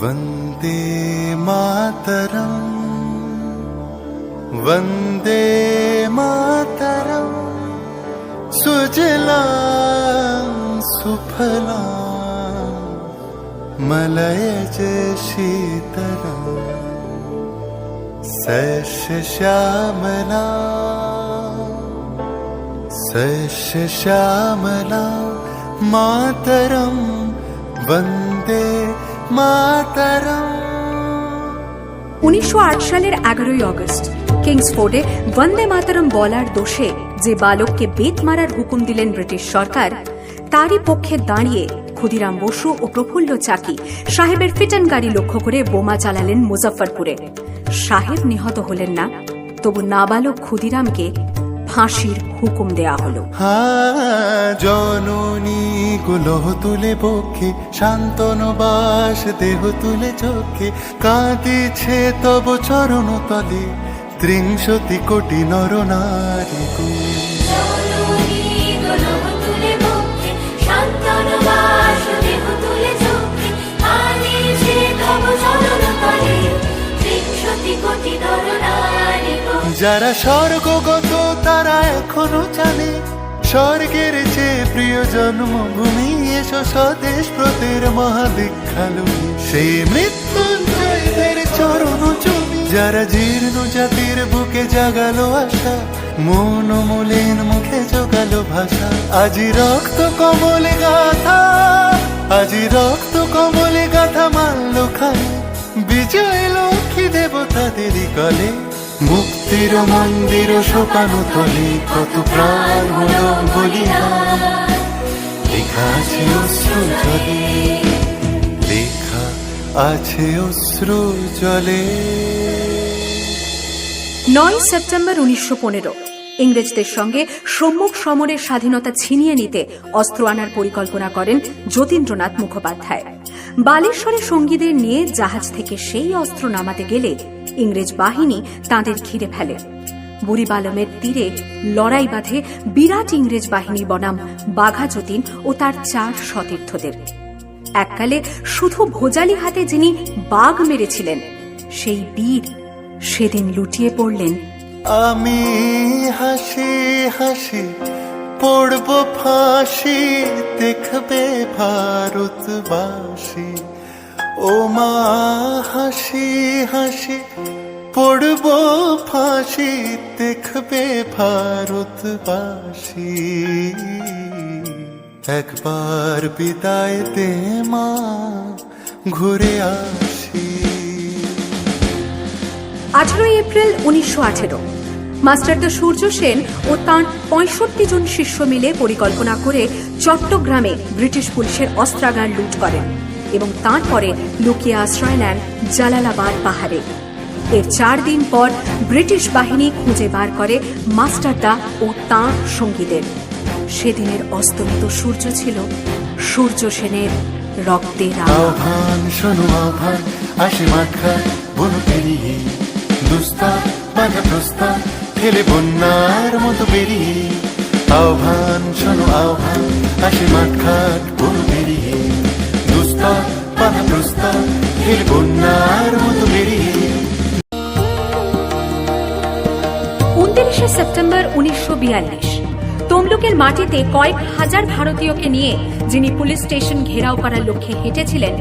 वन्दे मातरम् वन्दे मातरम् सुजलां सुफलां मलयज शीतलां सस्यश्यामलां मातरं वन्दे मातरम्। 1908 সালের 11ই আগস্ট কিংসফোর্ডে বন্দে মাতরম বলার দোষে যে বালককে বেত মারার হুকুম দিলেন ব্রিটিশ সরকার, তারই পক্ষে দাঁড়িয়ে ক্ষুদিরাম বসু ও প্রফুল্ল চাকি সাহেবের ফিটন গাড়ি লক্ষ্য করে বোমা চালালেন মুজফ্ফরপুরে। সাহেব নিহত হলেন না, তবু নাবালক ক্ষুদিরামকে ফাঁসির হুকুম দেয়া হল। জননী গুলোহ তুলে বক্ষে শান্তনবাস দেহ তুলে চোখে কাঁদিছে তব চরণ তলে 30 কোটি নরনারী যারা স্বর্গগত তারা এখনো জানে স্বর্গের চেয়ে প্রিয় জন্মভূমি এসো স্বদেশ ব্রতের মহাদীক্ষালু সেই মৃত্যুঞ্জয়দের চরণ জমি যারা জীর্ণ জাতির বুকে জাগালো আশা মন মলিন মুখে জোগালো ভাষা আজি রক্ত কমলে গাথা আজি রক্ত কমলে গাথা মানল খালে বিজয় লক্ষ্মী দেবতাদেরই কলে মুক্তির মন্দির শোকানো তলে কত প্রাণ হলো বলিদান লেখা আছে অশ্রু জলে লেখা আছে অশ্রু জলে। 9 সেপ্টেম্বর 1915 ইংরেজদের সঙ্গে সম্মুখ সমরের স্বাধীনতা ছিনিয়ে নিতে অস্ত্র আনার পরিকল্পনা করেন যতীন্দ্রনাথ মুখোপাধ্যায়। বালেশ্বরে সঙ্গীদের নিয়ে জাহাজ থেকে সেই অস্ত্র নামাতে গেলে ইংরেজ বাহিনী তাঁদের ঘিরে ফেলে। বুড়িবালমের তীরে লড়াই বাঁধে বিরাট ইংরেজ বাহিনী বনাম বাঘা যতীন ও তার 4 সতীর্থদের। এককালে শুধু ভোজালি হাতে যিনি বাঘ মেরেছিলেন, সেই বীর সেদিন লুটিয়ে পড়লেন। আমি হাসি হাসি পড়ব ফাঁসি দেখবে ভারতবাসী ও মা হাসি হাসি পড়ব ফাঁসি দেখবে ভারতবাসী একবার বিদায় দে মা ঘুরে আসি। 18 এপ্রিল 1918 মাস্টারদা সূর্য সেন ও তাঁর 65 জন শিষ্য মিলে পরিকল্পনা করে চট্টগ্রামে ব্রিটিশ পুলিশের অস্ত্রাগার লুট করেন এবং তারপরে লুকিয়ে আশ্রয় নেন জালালাবাদ পাহাড়ে। এর 4 দিন পর ব্রিটিশ বাহিনী খুঁজে বার করে মাস্টারদা ও তাঁর সঙ্গীদের। সেদিনের অস্তমিত সূর্য ছিল সূর্য সেনের রক্তের আহ্বান শোনো আহ্বান আসে মাখা বন পেরিয়ে দুস্তার বাধা প্রস্তার ফেলে বন্যার মতো বেরিয়ে আহ্বান শোনো আহ্বান আসে মাখাট বন পেরিয়ে দুস্তার বাধা প্রস্তার ফেলে বন্যার মতো বেরিয়ে। 29 সেপ্টেম্বর 1942 তমলুকের মাটিতে কয়েক হাজার ভারতীয়কে নিয়ে যিনি পুলিশ স্টেশন ঘেরাও করার লক্ষ্যে হেঁটেছিলেন,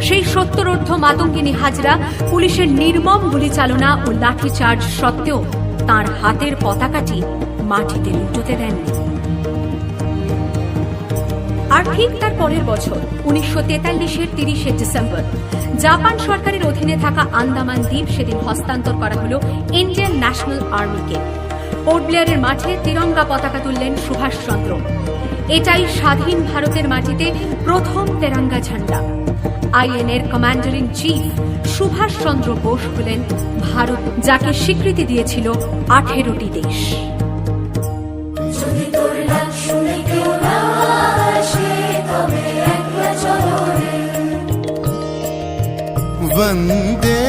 সেই সত্তরোর্ধ্ব মাতঙ্গিনী হাজরা পুলিশের নির্মম গুলিচালনা ও লাঠিচার্জ সত্ত্বেও তাঁর হাতের পতাকাটি মাটিতে লুটোতে দেননি। আর ঠিক তার পরের বছর 1943-এর 30 ডিসেম্বর জাপান সরকারের অধীনে থাকা আন্দামান দ্বীপ সেদিন হস্তান্তর করা হল ইন্ডিয়ান ন্যাশনাল আর্মিকে। পোর্ট ব্লেয়ারের মাঠে তিরঙ্গা পতাকা তুললেন সুভাষচন্দ্র। এটাই স্বাধীন ভারতের মাটিতে প্রথম তেরঙ্গা ঝান্ডা। আইএনএর commander in chief Subhas Chandra Bose হলেন ভারত, যাকে স্বীকৃতি দিয়েছিল 18টি দেশ। वंदे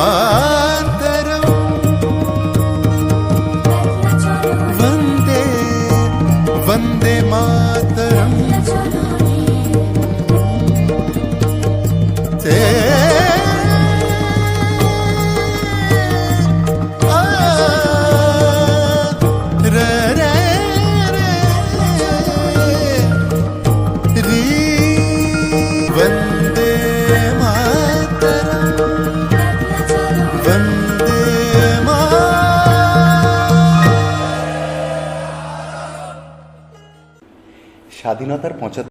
मातरम স্বাধীনতার ৭৫